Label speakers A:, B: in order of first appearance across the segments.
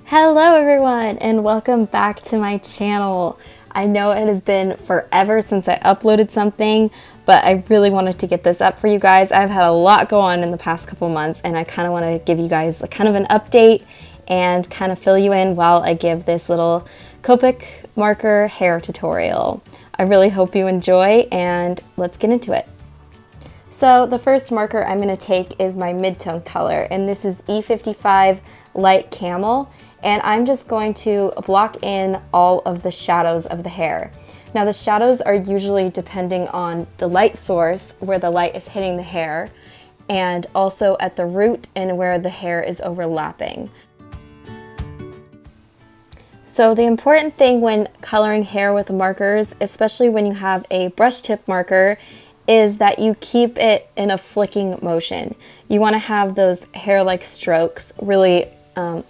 A: Hello everyone and welcome back to my channel. I know it has been forever since I uploaded something, but I really wanted to get this up for you guys. I've had a lot go on in the past couple months and I kind of want to give you guys kind of an update and kind of fill you in while I give this little Copic marker hair tutorial. I really hope you enjoy and let's get into it. So the first marker I'm going to take is my Midtone color, and this is E55 Light Camel, and I'm just going to block in all of the shadows of the hair. Now the shadows are usually depending on the light source, where the light is hitting the hair, and also at the root and where the hair is overlapping. So the important thing when coloring hair with markers, especially when you have a brush tip marker, is that you keep it in a flicking motion. You want to have those hair-like strokes really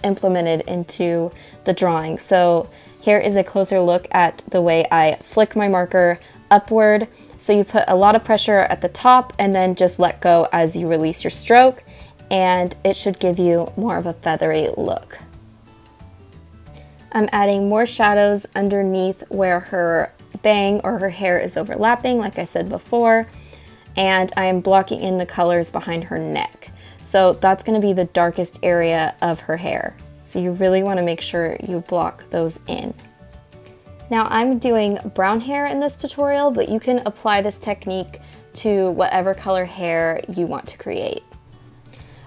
A: implemented into the drawing. So here is a closer look at the way I flick my marker upward. So you put a lot of pressure at the top and then just let go as you release your stroke, and it should give you more of a feathery look. I'm adding more shadows underneath where her bang or her hair is overlapping, like I said before, and I am blocking in the colors behind her neck. So that's going to be the darkest area of her hair. So you really want to make sure you block those in. Now I'm doing brown hair in this tutorial, but you can apply this technique to whatever color hair you want to create.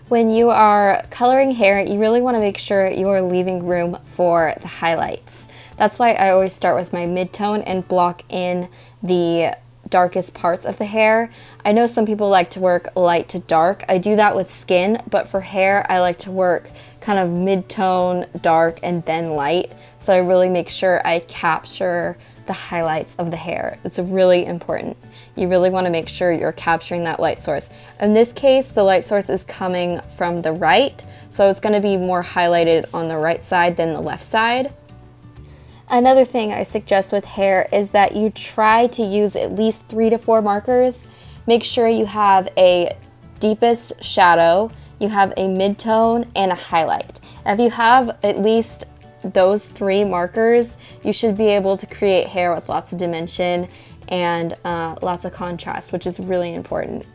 A: When you are coloring hair, you really want to make sure you are leaving room for the highlights. That's why I always start with my mid-tone and block in the darkest parts of the hair. I know some people like to work light to dark. I do that with skin, but for hair, I like to work kind of mid-tone, dark, and then light. So I really make sure I capture the highlights of the hair. It's really important. You really want to make sure you're capturing that light source. In this case, the light source is coming from the right, so it's going to be more highlighted on the right side than the left side. Another thing I suggest with hair is that you try to use at least 3 to 4 markers. Make sure you have a deepest shadow, you have a mid-tone, and a highlight. If you have at least those 3 markers, you should be able to create hair with lots of dimension and lots of contrast, which is really important.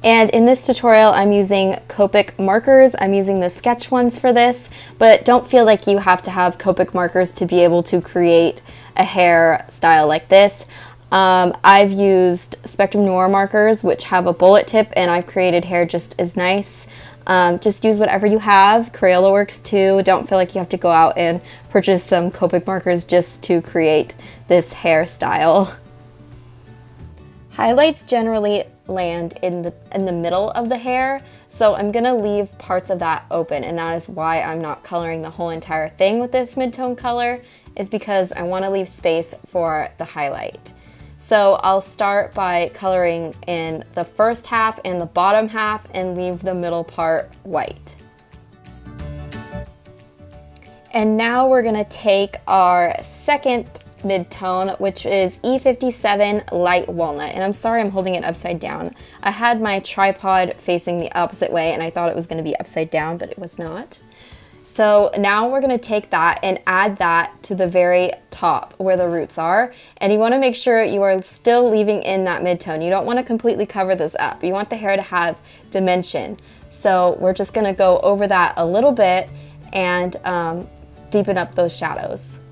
A: And in this tutorial, I'm using Copic markers. I'm using the sketch ones for this, but don't feel like you have to have Copic markers to be able to create a hair style like this. I've used Spectrum Noir markers, which have a bullet tip, and I've created hair just as nice. Just use whatever you have. Crayola works too. Don't feel like you have to go out and purchase some Copic markers just to create this hairstyle. Highlights generally land in the middle of the hair, so I'm gonna leave parts of that open, and that is why I'm not coloring the whole entire thing with this mid-tone color, is because I want to leave space for the highlight. So I'll start by coloring in the first half and the bottom half and leave the middle part white. And now we're gonna take our second mid-tone, which is E57 Light Walnut, and I'm sorry I'm holding it upside down. I had my tripod facing the opposite way and I thought it was going to be upside down, but it was not. So now we're going to take that and add that to the very top where the roots are, and you want to make sure you are still leaving in that mid-tone. You don't want to completely cover this up. You want the hair to have dimension. So we're just going to go over that a little bit and deepen up those shadows.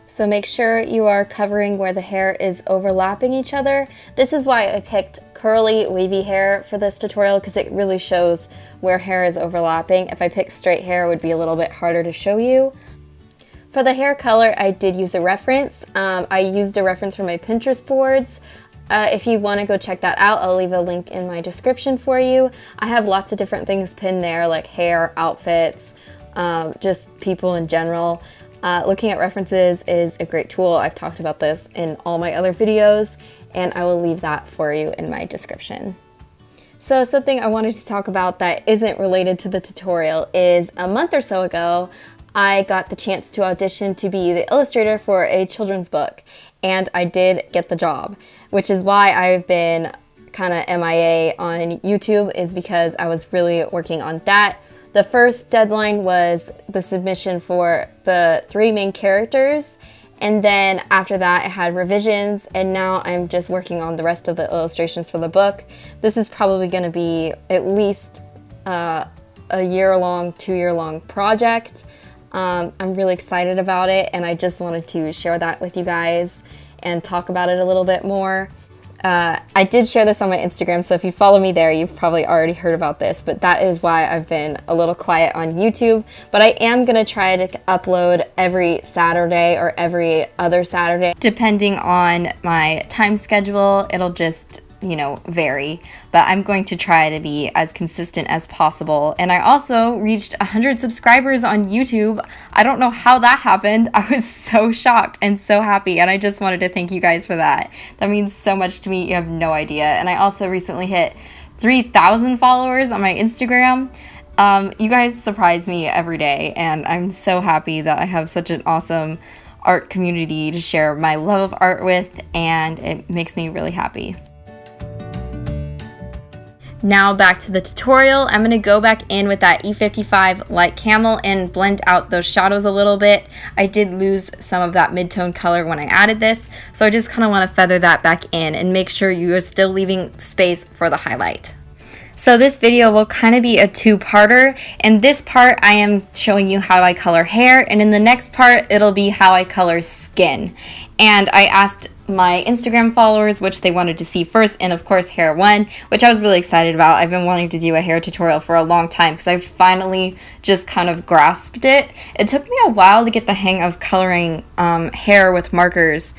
A: So make sure you are covering where the hair is overlapping each other. This is why I picked curly, wavy hair for this tutorial, because it really shows where hair is overlapping. If I picked straight hair, it would be a little bit harder to show you. For the hair color, I did use a reference. I used a reference from my Pinterest boards. If you want to go check that out, I'll leave a link in my description for you. I have lots of different things pinned there, like hair, outfits, just people in general. Looking at references is a great tool. I've talked about this in all my other videos, and I will leave that for you in my description. So something I wanted to talk about that isn't related to the tutorial is a month or so ago, I got the chance to audition to be the illustrator for a children's book, and I did get the job, which is why I've been kind of MIA on YouTube, is because I was really working on that The first deadline was the submission for the 3 main characters, and then after that I had revisions, and now I'm just working on the rest of the illustrations for the book. This is probably going to be at least a year-long, 2-year-long project. I'm really excited about it, and I just wanted to share that with you guys and talk about it a little bit more. I did share this on my Instagram, so if you follow me there, you've probably already heard about this, but that is why I've been a little quiet on YouTube. But I am going to try to upload every Saturday or every other Saturday, depending on my time schedule. It'll just, you know, vary, but I'm going to try to be as consistent as possible. And I also reached 100 subscribers on YouTube. I don't know how that happened. I was so shocked and so happy, and I just wanted to thank you guys for that. That means so much to me, you have no idea. And I also recently hit 3,000 followers on my Instagram. You guys surprise me every day, and I'm so happy that I have such an awesome art community to share my love of art with, and it makes me really happy. Now back to the tutorial. I'm going to go back in with that E55 light camel and blend out those shadows a little bit. I did lose some of that mid-tone color when I added this, so I just kind of want to feather that back in and make sure you are still leaving space for the highlight. So this video will kind of be a 2-parter. In this part, I am showing you how I color hair, and in the next part, it'll be how I color skin. And I asked my Instagram followers which they wanted to see first, and of course hair won, which I was really excited about. I've been wanting to do a hair tutorial for a long time because I finally just kind of grasped it. It took me a while to get the hang of coloring hair with markers,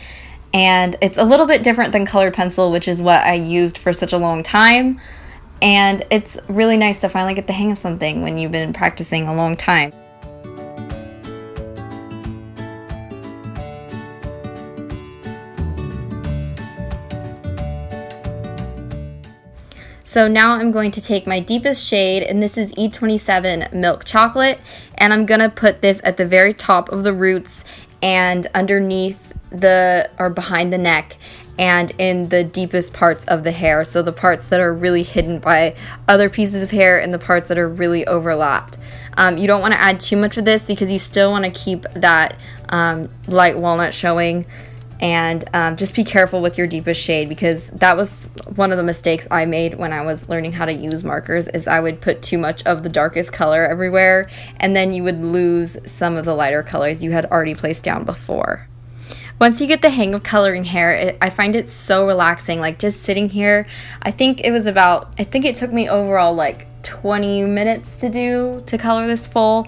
A: and it's a little bit different than colored pencil, which is what I used for such a long time. And it's really nice to finally get the hang of something when you've been practicing a long time. So now I'm going to take my deepest shade, and this is E27 Milk Chocolate, and I'm going to put this at the very top of the roots and underneath or behind the neck and in the deepest parts of the hair. So the parts that are really hidden by other pieces of hair and the parts that are really overlapped. You don't want to add too much of this because you still want to keep that light walnut showing. And just be careful with your deepest shade, because that was one of the mistakes I made when I was learning how to use markers, is I would put too much of the darkest color everywhere, and then you would lose some of the lighter colors you had already placed down before. Once you get the hang of coloring hair, I find it so relaxing. Like just sitting here, I think it took me overall like 20 minutes to color this full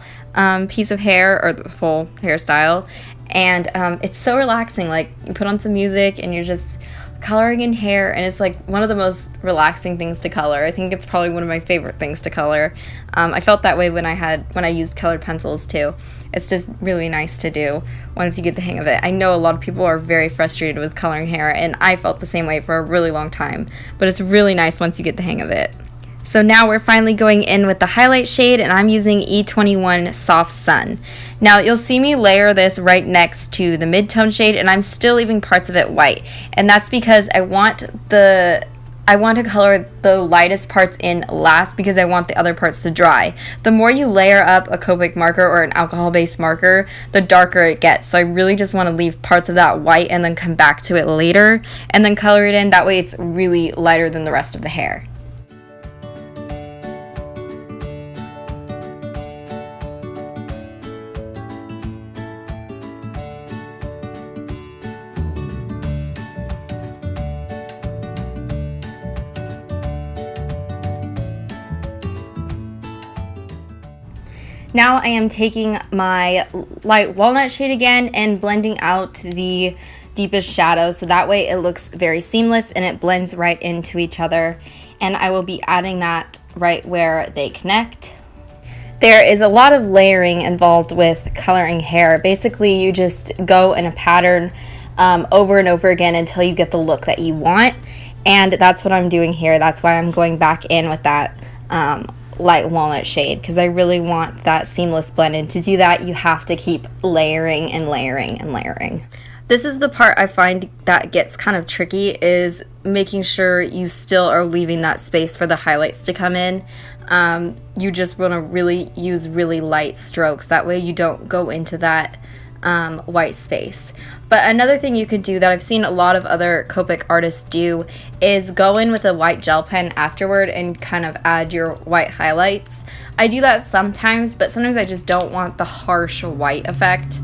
A: piece of hair, or the full hairstyle. And it's so relaxing. Like you put on some music and you're just coloring in hair, and it's like one of the most relaxing things to color. I think it's probably one of my favorite things to color. I felt that way when I used colored pencils too. It's just really nice to do once you get the hang of it. I know a lot of people are very frustrated with coloring hair, and I felt the same way for a really long time, but it's really nice once you get the hang of it. So now we're finally going in with the highlight shade, and I'm using E21 Soft Sun. Now you'll see me layer this right next to the mid-tone shade, and I'm still leaving parts of it white. And that's because I want to color the lightest parts in last, because I want the other parts to dry. The more you layer up a Copic marker or an alcohol-based marker, the darker it gets. So I really just want to leave parts of that white and then come back to it later and then color it in. That way it's really lighter than the rest of the hair. Now I am taking my light walnut shade again and blending out the deepest shadow, so that way it looks very seamless and it blends right into each other. And I will be adding that right where they connect. There is a lot of layering involved with coloring hair. Basically, you just go in a pattern over and over again until you get the look that you want. And that's what I'm doing here. That's why I'm going back in with that light walnut shade, because I really want that seamless blend. And to do that, you have to keep layering and layering and layering. This is the part I find that gets kind of tricky, is making sure you still are leaving that space for the highlights to come in. You just want to really use really light strokes. That way you don't go into that white space. But another thing you could do that I've seen a lot of other Copic artists do is go in with a white gel pen afterward and kind of add your white highlights. I do that sometimes, but sometimes I just don't want the harsh white effect.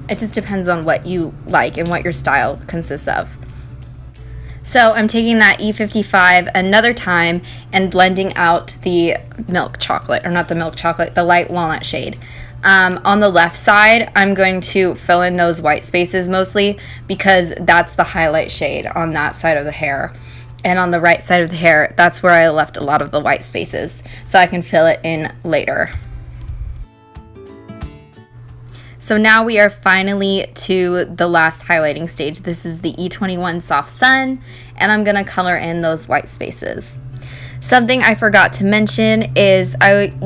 A: It just depends on what you like and what your style consists of. So I'm taking that E55 another time and blending out the milk chocolate, or not the milk chocolate, the light walnut shade. On the left side, I'm going to fill in those white spaces mostly because that's the highlight shade on that side of the hair. And on the right side of the hair, that's where I left a lot of the white spaces, so I can fill it in later. So now we are finally to the last highlighting stage. This is the E21 Soft Sun, and I'm gonna color in those white spaces. Something I forgot to mention is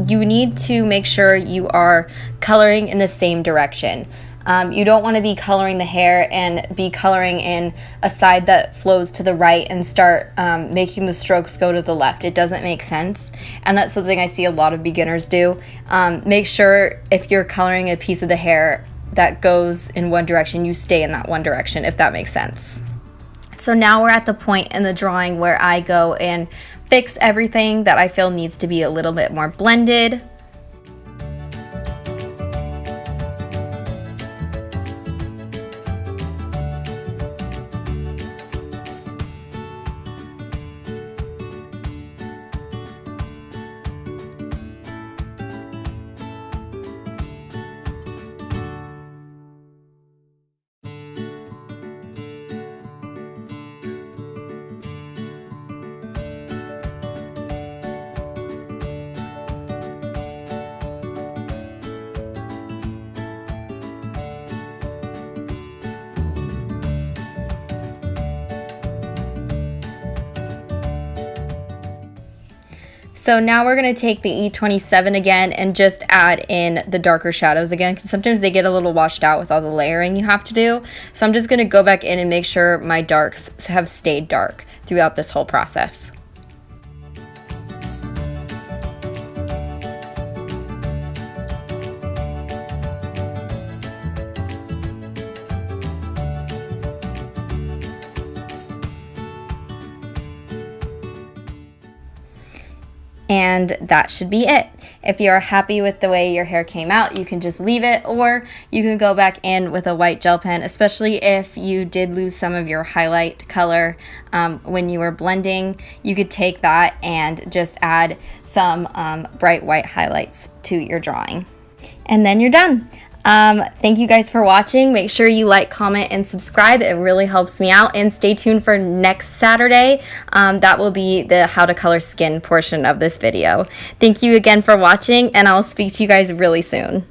A: you need to make sure you are coloring in the same direction. You don't want to be coloring the hair and be coloring in a side that flows to the right and start making the strokes go to the left. It doesn't make sense, and that's something I see a lot of beginners do. Make sure if you're coloring a piece of the hair that goes in one direction, you stay in that one direction, if that makes sense. So now we're at the point in the drawing where I go and fix everything that I feel needs to be a little bit more blended. So now we're going to take the E27 again and just add in the darker shadows again, because sometimes they get a little washed out with all the layering you have to do. So I'm just going to go back in and make sure my darks have stayed dark throughout this whole process. And that should be it. If you're happy with the way your hair came out, you can just leave it, or you can go back in with a white gel pen, especially if you did lose some of your highlight color when you were blending. You could take that and just add some bright white highlights to your drawing. And then you're done. Thank you guys for watching. Make sure you like, comment, and subscribe. It really helps me out. And stay tuned for next Saturday. That will be the how to color skin portion of this video. Thank you again for watching, and I'll speak to you guys really soon.